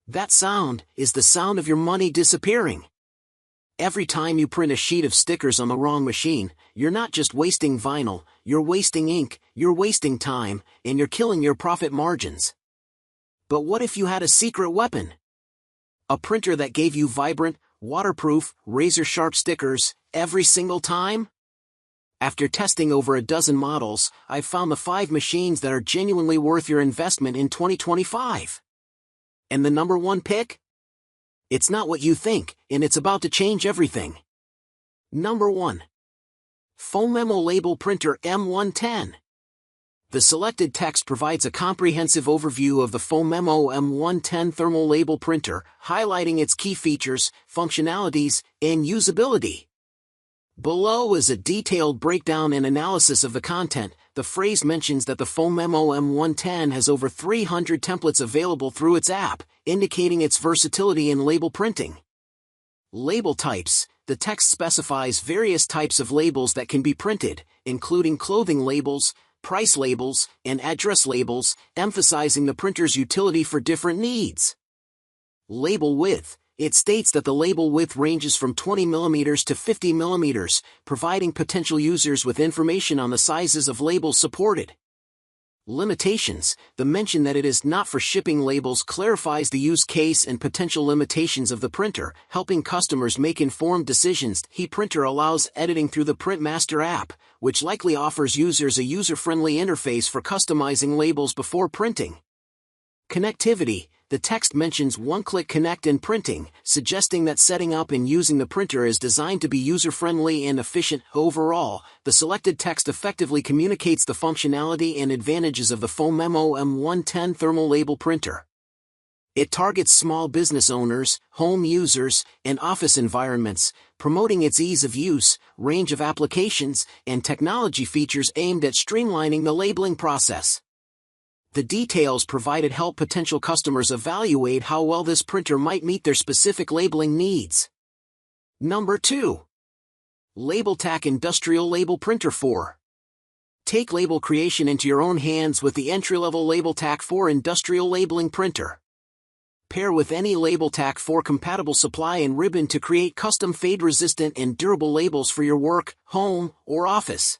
That sound is the sound of your money disappearing. Every time you print a sheet of stickers on the wrong machine, you're not just wasting vinyl, you're wasting ink, you're wasting time, and you're killing your profit margins. But what if you had a secret weapon? A printer that gave you vibrant, waterproof, razor-sharp stickers every single time? After testing over a dozen models, I've found the 5 machines that are genuinely worth your investment in 2025. And the number 1 pick? It's not what you think, and it's about to change everything. Number 1. Phomemo Label Printer M110. The selected text provides a comprehensive overview of the Phomemo M110 thermal label printer, highlighting its key features, functionalities, and usability. Below is a detailed breakdown and analysis of the content. The phrase mentions that the Phomemo M110 has over 300 templates available through its app, indicating its versatility in label printing. Label types. The text specifies various types of labels that can be printed, including clothing labels, price labels, and address labels, emphasizing the printer's utility for different needs. Label width. It states that the label width ranges from 20 mm to 50 mm, providing potential users with information on the sizes of labels supported. Limitations. The mention that it is not for shipping labels clarifies the use case and potential limitations of the printer, helping customers make informed decisions. The printer allows editing through the Printmaster app, which likely offers users a user-friendly interface for customizing labels before printing. Connectivity. The text mentions one-click connect and printing, suggesting that setting up and using the printer is designed to be user-friendly and efficient. Overall, the selected text effectively communicates the functionality and advantages of the Phomemo M110 thermal label printer. It targets small business owners, home users, and office environments, promoting its ease of use, range of applications, and technology features aimed at streamlining the labeling process. The details provided help potential customers evaluate how well this printer might meet their specific labeling needs. Number 2. LabelTac Industrial Label Printer 4. Take label creation into your own hands with the entry-level LabelTac 4 Industrial Labeling Printer. Pair with any LabelTac 4 compatible supply and ribbon to create custom fade-resistant and durable labels for your work, home, or office.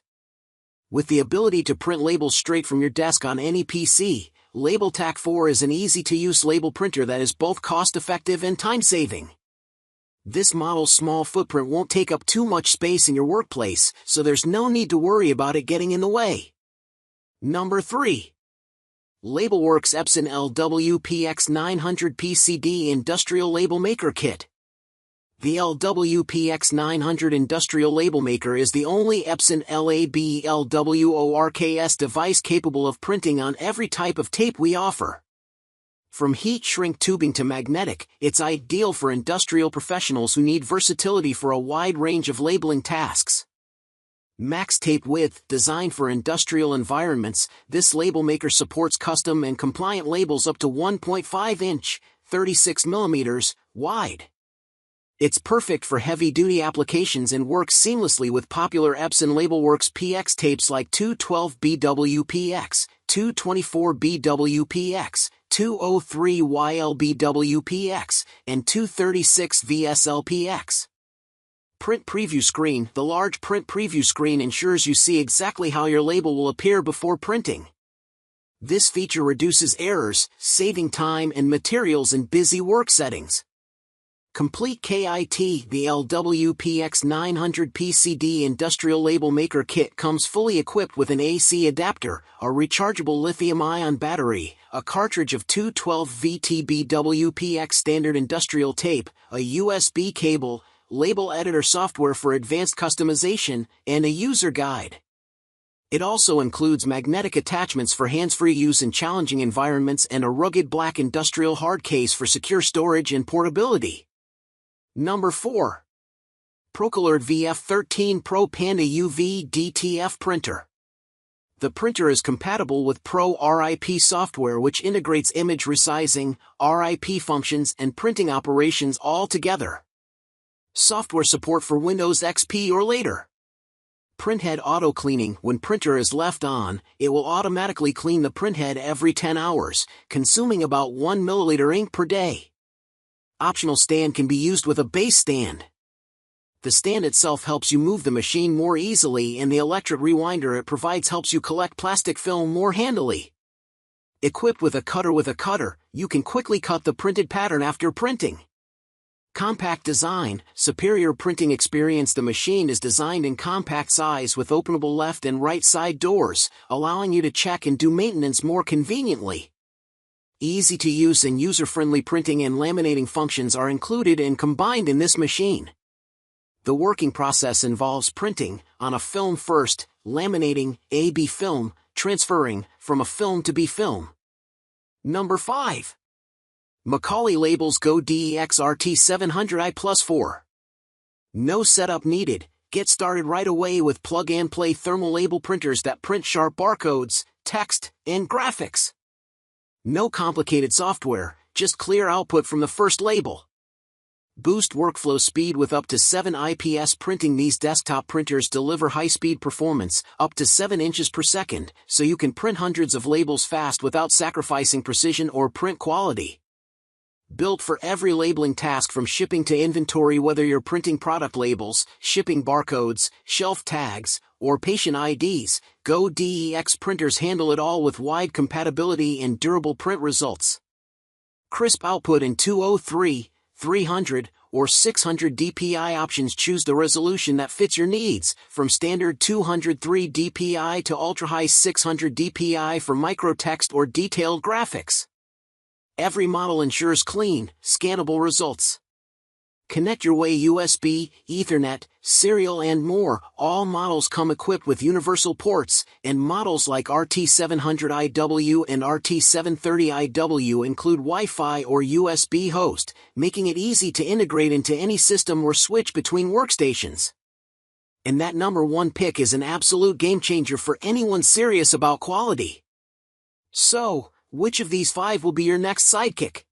With the ability to print labels straight from your desk on any PC, LabelTac 4 is an easy-to-use label printer that is both cost-effective and time-saving. This model's small footprint won't take up too much space in your workplace, so there's no need to worry about it getting in the way. Number 3. LabelWorks Epson LWPX 900 PCD Industrial Label Maker Kit. The LWPX 900 Industrial Label Maker is the only Epson LABELWORKS device capable of printing on every type of tape we offer. From heat shrink tubing to magnetic, it's ideal for industrial professionals who need versatility for a wide range of labeling tasks. Max tape width. Designed for industrial environments, this label maker supports custom and compliant labels up to 1.5 inch, 36 mm, wide. It's perfect for heavy-duty applications and works seamlessly with popular Epson LabelWorks PX tapes like 212BWPX, 224BWPX, 203YLBWPX, and 236VSLPX. Print Preview Screen. The large print preview screen ensures you see exactly how your label will appear before printing. This feature reduces errors, saving time and materials in busy work settings. Complete KIT. The LWPX 900 PCD Industrial Label Maker Kit comes fully equipped with an AC adapter, a rechargeable lithium-ion battery, a cartridge of 212VTBWPX standard industrial tape, a USB cable, label editor software for advanced customization, and a user guide. It also includes magnetic attachments for hands-free use in challenging environments and a rugged black industrial hard case for secure storage and portability. Number 4. Procolored VF13 Pro Panda UV DTF Printer. The printer is compatible with Pro RIP software, which integrates image resizing, RIP functions, and printing operations all together. Software support for Windows XP or later. Printhead auto cleaning. When printer is left on, it will automatically clean the printhead every 10 hours, consuming about 1 ml ink per day. Optional stand can be used with a base stand. The stand itself helps you move the machine more easily, and the electric rewinder it provides helps you collect plastic film more handily. Equipped with a cutter, you can quickly cut the printed pattern after printing. Compact design, superior printing experience. The machine is designed in compact size with openable left and right side doors, allowing you to check and do maintenance more conveniently. Easy to use and user-friendly printing and laminating functions are included and combined in this machine. The working process involves printing on a film first, laminating A/B film, transferring from a film to B film. Number 5. Macaulay Labels Go DEX RT700i+4. No setup needed. Get started right away with plug-and-play thermal label printers that print sharp barcodes, text, and graphics. No complicated software, just clear output from the first label. Boost workflow speed with up to 7 IPS printing. These desktop printers deliver high-speed performance, up to 7 inches per second, so you can print hundreds of labels fast without sacrificing precision or print quality. Built for every labeling task from shipping to inventory. Whether you're printing product labels, shipping barcodes, shelf tags, or patient IDs, Go DEX printers handle it all with wide compatibility and durable print results. Crisp output in 203, 300, or 600 dpi options. Choose the resolution that fits your needs, from standard 203 dpi to ultra-high 600 dpi for microtext or detailed graphics. Every model ensures clean, scannable results. Connect your way USB, Ethernet, serial and more. All models come equipped with universal ports, and models like RT700iW and RT730iW include Wi-Fi or USB host, making it easy to integrate into any system or switch between workstations. And that number 1 pick is an absolute game changer for anyone serious about quality. So, which of these 5 will be your next sidekick?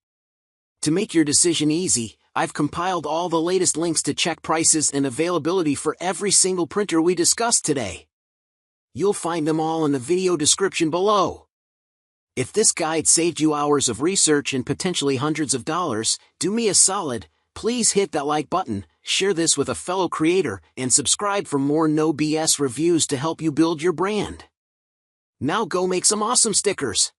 To make your decision easy, I've compiled all the latest links to check prices and availability for every single printer we discussed today. You'll find them all in the video description below. If this guide saved you hours of research and potentially hundreds of dollars, do me a solid, please hit that like button, share this with a fellow creator, and subscribe for more no BS reviews to help you build your brand. Now go make some awesome stickers.